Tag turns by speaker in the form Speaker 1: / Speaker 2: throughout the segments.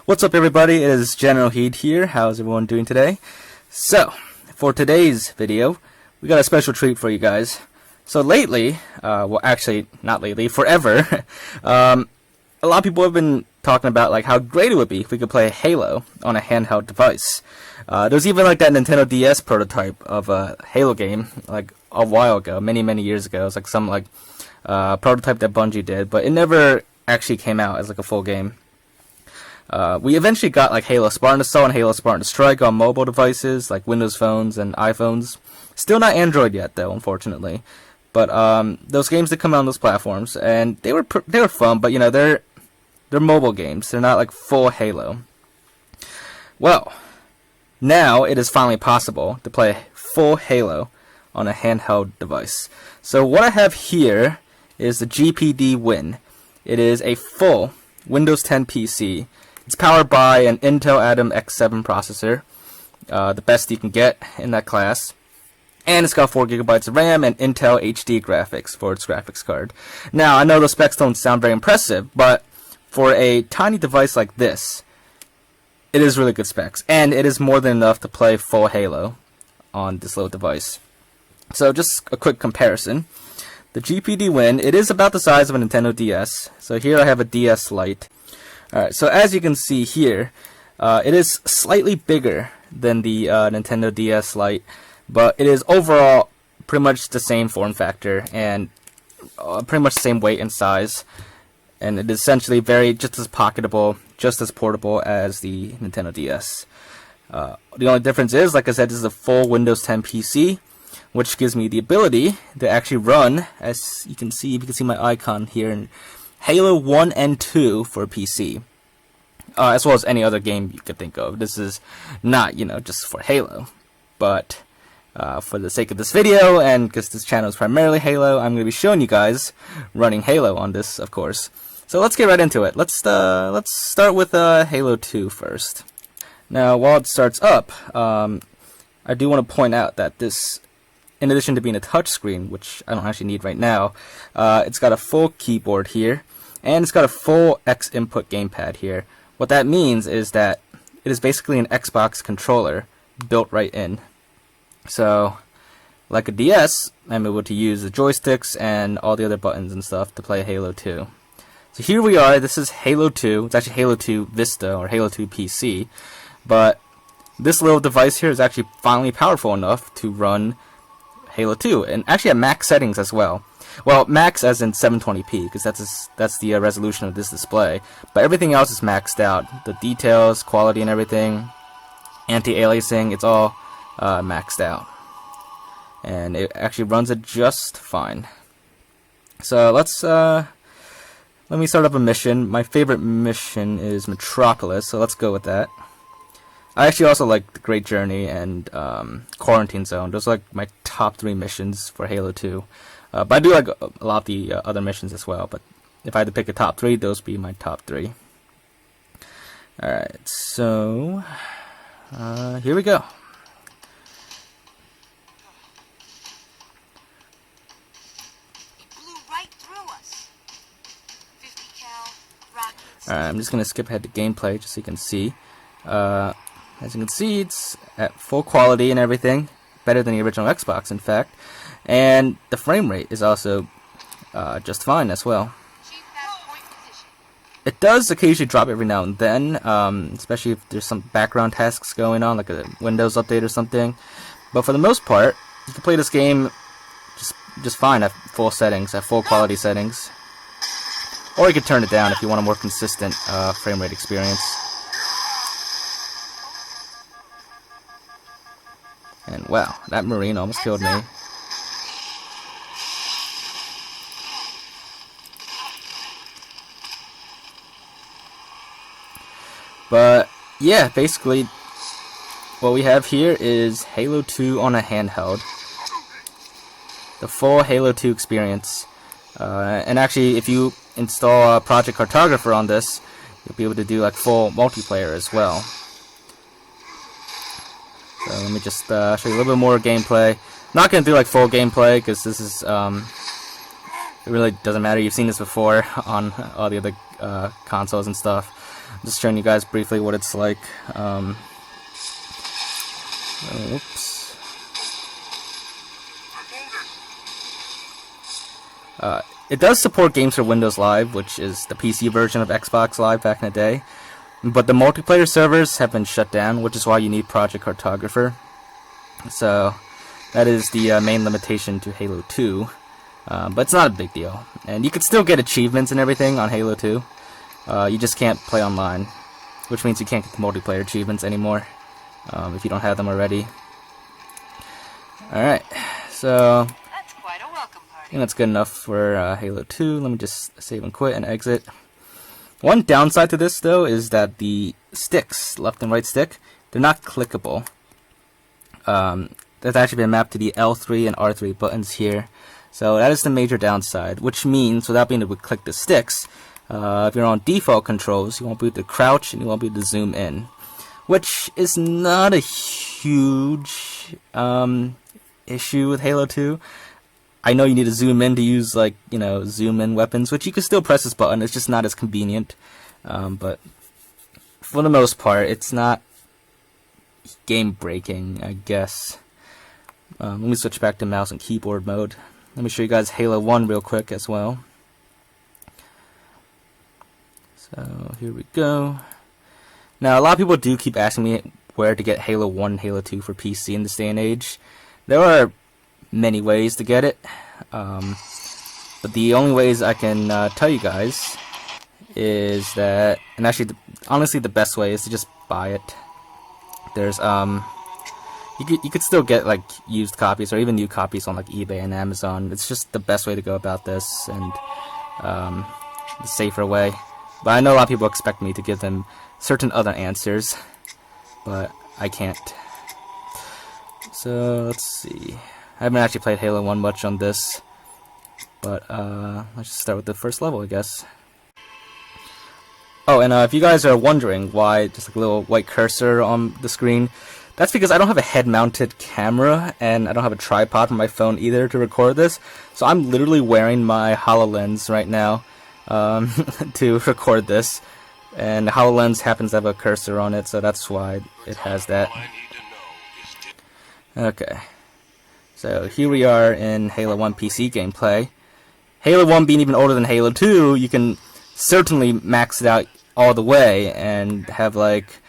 Speaker 1: What's up, everybody? It is Generalkidd here. How's everyone doing today? So, for today's video, we got a special treat for you guys. So lately, well actually, not lately, forever, a lot of people have been talking about like how great it would be if we could play Halo on a handheld device. There's even like that Nintendo DS prototype of a Halo game, like a while ago, many years ago. It was like some prototype that Bungie did, but it never actually came out as like a full game. We eventually got like Halo Spartan Assault and Halo Spartan Strike on mobile devices like Windows phones and iPhones. Still not Android yet though, unfortunately. But those games did come out on those platforms, and they were fun. But you know, they're mobile games. They're not like full Halo. Well, now it is finally possible to play full Halo on a handheld device. So what I have here is the GPD Win. It is a full Windows 10 PC. It's powered by an Intel Atom X7 processor, the best you can get in that class. And it's got 4 GB of RAM and Intel HD graphics for its graphics card. Now, I know those specs don't sound very impressive, but for a tiny device like this, it is really good specs. And it is more than enough to play full Halo on this little device. So just a quick comparison. The GPD Win, it is about the size of a Nintendo DS. So here I have a DS Lite. Alright, so as you can see here, it is slightly bigger than the Nintendo DS Lite, but it is overall pretty much the same form factor and pretty much the same weight and size. And it is essentially just as pocketable, just as portable as the Nintendo DS. The only difference is, like I said, this is a full Windows 10 PC, which gives me the ability to actually run, as you can see, if you can see my icon here, Halo 1 and 2 for PC, as well as any other game you could think of. This is not, just for Halo, but for the sake of this video, and because this channel is primarily Halo, I'm going to be showing you guys running Halo on this, of course. So let's get right into it. Let's start with Halo 2 first. Now, while it starts up, I do want to point out that this, in addition to being a touchscreen, which I don't actually need right now, it's got a full keyboard here, and it's got a full X input gamepad here. What that means is that it is basically an Xbox controller built right in. So, like a DS, I'm able to use the joysticks and all the other buttons and stuff to play Halo 2. So here we are, this is Halo 2, it's actually Halo 2 Vista, or Halo 2 PC, but this little device here is actually finally powerful enough to run Halo 2, and actually at max settings as well. Well, max as in 720p, because that's the resolution of this display. But everything else is maxed out. The details, quality, and everything, anti-aliasing, it's all maxed out. And it actually runs it just fine. So let me start up a mission. My favorite mission is Metropolis, so let's go with that. I actually also like The Great Journey and Quarantine Zone. Those are like my top 3 missions for Halo 2. But I do like a lot of the other missions as well. But if I had to pick a top 3, those would be my top 3. Alright, so here we go. Alright, I'm just going to skip ahead to gameplay just so you can see. As you can see, it's at full quality and everything. Better than the original Xbox, in fact. And the frame rate is also just fine as well. It does occasionally drop every now and then, especially if there's some background tasks going on, like a Windows update or something. But for the most part, you can play this game just fine at full settings, at full quality settings. Or you could turn it down if you want a more consistent frame rate experience. And wow, that Marine almost killed me. But yeah, basically what we have here is Halo 2 on a handheld. The full Halo 2 experience. And actually, if you install Project Cartographer on this, you'll be able to do like full multiplayer as well. So let me just show you a little bit more gameplay. I'm not going to do like full gameplay because this is it really doesn't matter. You've seen this before on all the other consoles and stuff. Just showing you guys briefly what it's like. Oops. It does support games for Windows Live, which is the PC version of Xbox Live back in the day. But the multiplayer servers have been shut down, which is why you need Project Cartographer. So that is the main limitation to Halo 2. But it's not a big deal. And you can still get achievements and everything on Halo 2. You just can't play online, which means you can't get the multiplayer achievements anymore if you don't have them already. Alright, so
Speaker 2: that's quite a welcome party.
Speaker 1: I think that's good enough for Halo 2. Let me just save and quit and exit. One downside to this, though, is that the sticks, left and right stick, they're not clickable. That's actually been mapped to the L3 and R3 buttons here. So that is the major downside, which means without being able to click the sticks, if you're on default controls, you won't be able to crouch and you won't be able to zoom in. Which is not a huge issue with Halo 2. I know you need to zoom in to use, like, you know, zoom in weapons, which you can still press this button, it's just not as convenient. But for the most part, it's not game breaking, I guess. Let me switch back to mouse and keyboard mode. Let me show you guys Halo 1 real quick as well. So here we go. Now, a lot of people do keep asking me where to get Halo 1 and Halo 2 for PC in this day and age. There are many ways to get it, but the only ways I can tell you guys is that, and actually, honestly, the best way is to just buy it. There's you could still get like used copies or even new copies on like eBay and Amazon. It's just the best way to go about this and the safer way. But I know a lot of people expect me to give them certain other answers, but I can't. So let's see. I haven't actually played Halo 1 much on this, but let's just start with the first level, I guess. Oh, and if you guys are wondering why just like a little white cursor on the screen, that's because I don't have a head-mounted camera, and I don't have a tripod for my phone either to record this, so I'm literally wearing my HoloLens right now to record this, and the HoloLens happens to have a cursor on it, so that's why it has that. Okay, so here we are in Halo 1 PC gameplay. Halo 1 being even older than Halo 2, you can certainly max it out all the way and have like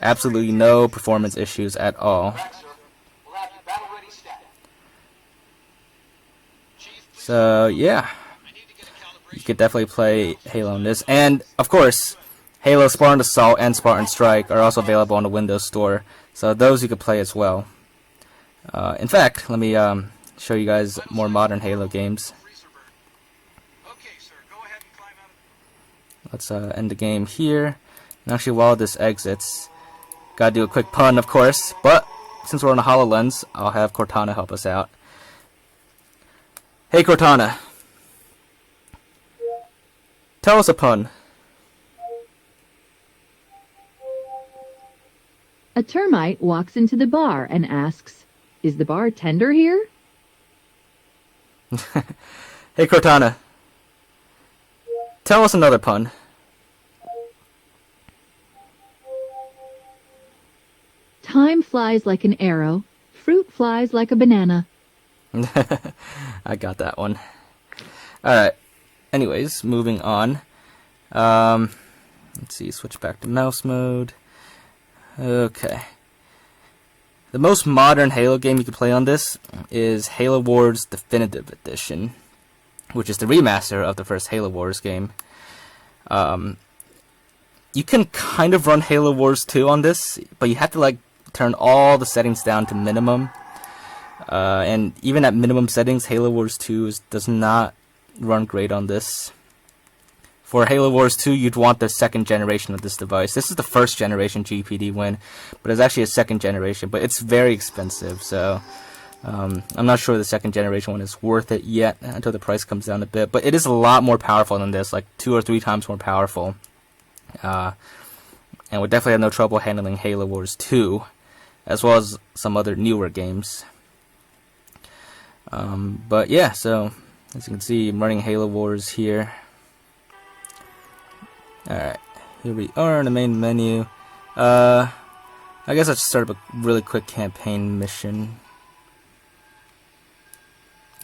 Speaker 1: absolutely no performance issues at all. So yeah, you could definitely play Halo on this, and of course Halo Spartan Assault and Spartan Strike are also available on the Windows Store, so those you could play as well. In fact, let me show you guys more modern Halo games. Let's end the game here. And actually, while this exits, gotta do a quick pun, of course, but since we're on a HoloLens, I'll have Cortana help us out. Hey Cortana, tell us a pun.
Speaker 3: A termite walks into the bar and asks, "Is the bartender here?"
Speaker 1: Hey Cortana, tell us another pun.
Speaker 3: Time flies like an arrow, fruit flies like a banana.
Speaker 1: I got that one. Alright, anyways, moving on. Let's see, switch back to mouse mode. Okay. The most modern Halo game you can play on this is Halo Wars Definitive Edition, which is the remaster of the first Halo Wars game. You can kind of run Halo Wars 2 on this, but you have to like turn all the settings down to minimum. And even at minimum settings, Halo Wars 2 does not run great on this. For Halo Wars 2, you'd want the second generation of this device. This is the first generation GPD win, but it's actually a second generation, but it's very expensive, so I'm not sure the second generation one is worth it yet until the price comes down a bit, but it is a lot more powerful than this, like 2 or 3 times more powerful. And we definitely have no trouble handling Halo Wars 2, as well as some other newer games. But yeah, so as you can see, I'm running Halo Wars here. Alright, here we are in the main menu. I guess I'll just start up a really quick campaign mission.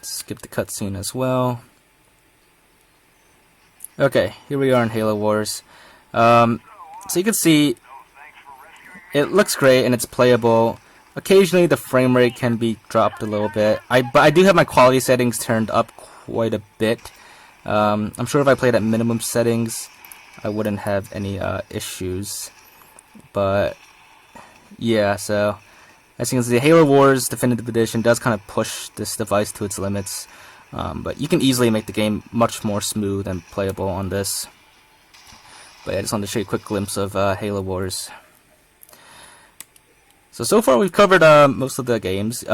Speaker 1: Skip the cutscene as well. Okay, here we are in Halo Wars. So you can see it looks great and it's playable. Occasionally the frame rate can be dropped a little bit. But I do have my quality settings turned up quite a bit. I'm sure if I played at minimum settings, I wouldn't have any issues. But yeah, so as you can see, Halo Wars Definitive Edition does kind of push this device to its limits. But you can easily make the game much more smooth and playable on this. But yeah, I just wanted to show you a quick glimpse of Halo Wars. So far we've covered most of the games.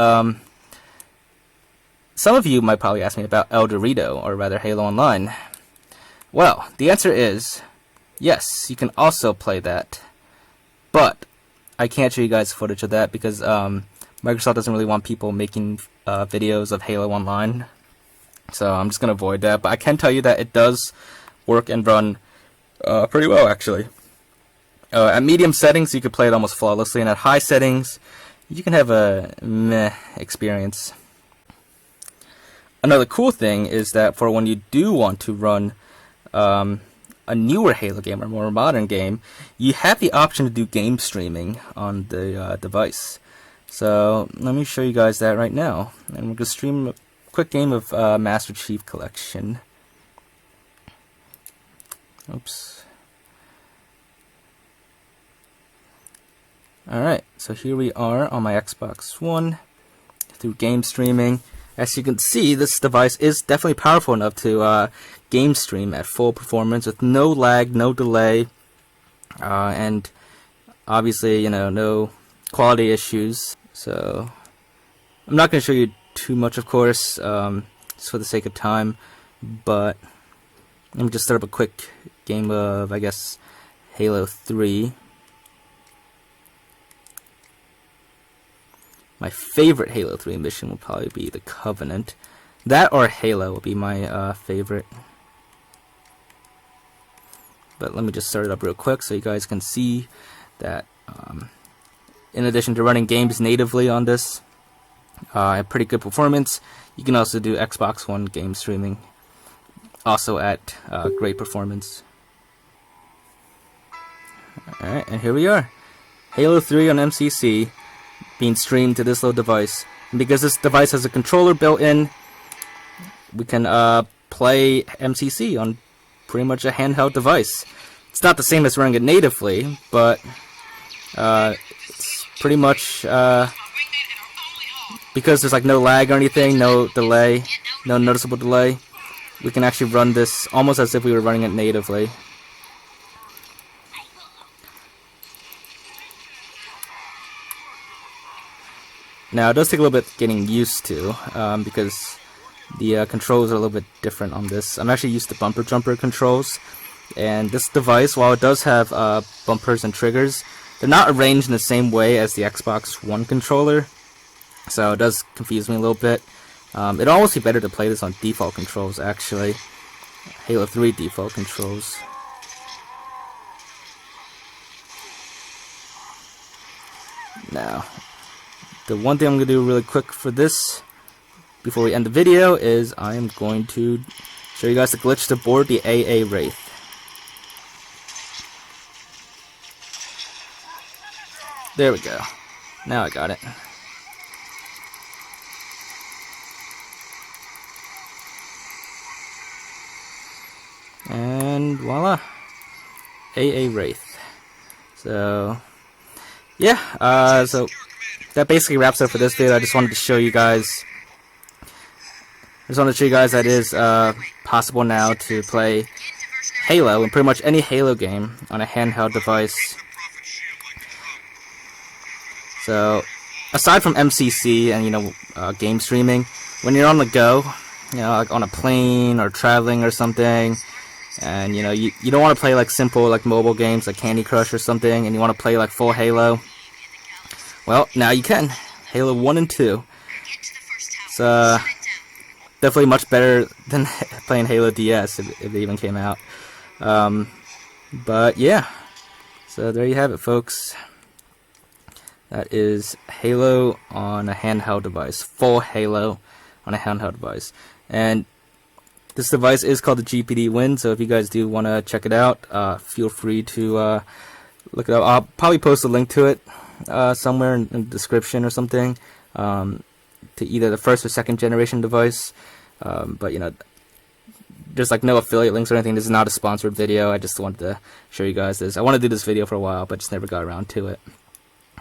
Speaker 1: Some of you might probably ask me about El Dorito, or rather Halo Online. Well, the answer is yes, you can also play that. But I can't show you guys footage of that because Microsoft doesn't really want people making videos of Halo Online. So I'm just going to avoid that. But I can tell you that it does work and run pretty well, actually. At medium settings, you can play it almost flawlessly. And at high settings, you can have a meh experience. Another cool thing is that for when you do want to run a newer Halo game or more modern game, you have the option to do game streaming on the device. So let me show you guys that right now. And we're going to stream a quick game of Master Chief Collection. Oops. Alright, so here we are on my Xbox One through game streaming. As you can see, this device is definitely powerful enough to game stream at full performance with no lag, no delay, and obviously, you know, no quality issues. So I'm not going to show you too much, of course, just for the sake of time, but let me just start up a quick game of, I guess, Halo 3. My favorite Halo 3 mission will probably be the Covenant. That or Halo will be my favorite. But let me just start it up real quick so you guys can see that in addition to running games natively on this, pretty good performance. You can also do Xbox One game streaming, also at great performance. Alright, and here we are. Halo 3 on MCC being streamed to this little device. And because this device has a controller built in, we can play MCC on pretty much a handheld device. It's not the same as running it natively, but it's pretty much because there's like no lag or anything, no delay, no noticeable delay, we can actually run this almost as if we were running it natively. Now it does take a little bit getting used to because the controls are a little bit different on this. I'm actually used to bumper jumper controls, and this device, while it does have bumpers and triggers, they're not arranged in the same way as the Xbox One controller, so it does confuse me a little bit. It'd almost be better to play this on default controls, actually. Halo 3 default controls. Now, the one thing I'm going to do really quick for this, before we end the video, is I am going to show you guys the glitch to board the AA Wraith. There we go. Now I got it. And voila, AA Wraith. So yeah, so that basically wraps up for this video. I just wanted to show you guys. That it is possible now to play Halo and pretty much any Halo game on a handheld device. So, aside from MCC and game streaming, when you're on the go, like on a plane or traveling or something, and you don't want to play like simple like mobile games like Candy Crush or something, and you want to play like full Halo. Well, now you can. Halo 1 and 2. It's definitely much better than playing Halo DS if it even came out. But yeah, so there you have it, folks. That is Halo on a handheld device. Full Halo on a handheld device. And this device is called the GPD Win, so if you guys do want to check it out, feel free to look it up. I'll probably post a link to it somewhere in the description or something, to either the first or second generation device. But you know, there's like no affiliate links or anything. This is not a sponsored video. I just wanted to show you guys this. I wanted to do this video for a while, but just never got around to it.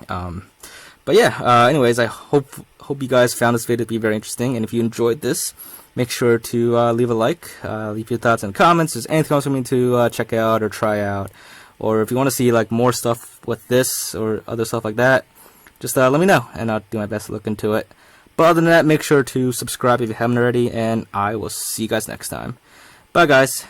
Speaker 1: But yeah, anyways, I hope you guys found this video to be very interesting, and if you enjoyed this, make sure to leave a like, leave your thoughts in the comments. If there's anything else for me to check out or try out, or if you want to see like more stuff with this or other stuff like that, just let me know, and I'll do my best to look into it. But other than that, make sure to subscribe if you haven't already, and I will see you guys next time. Bye, guys.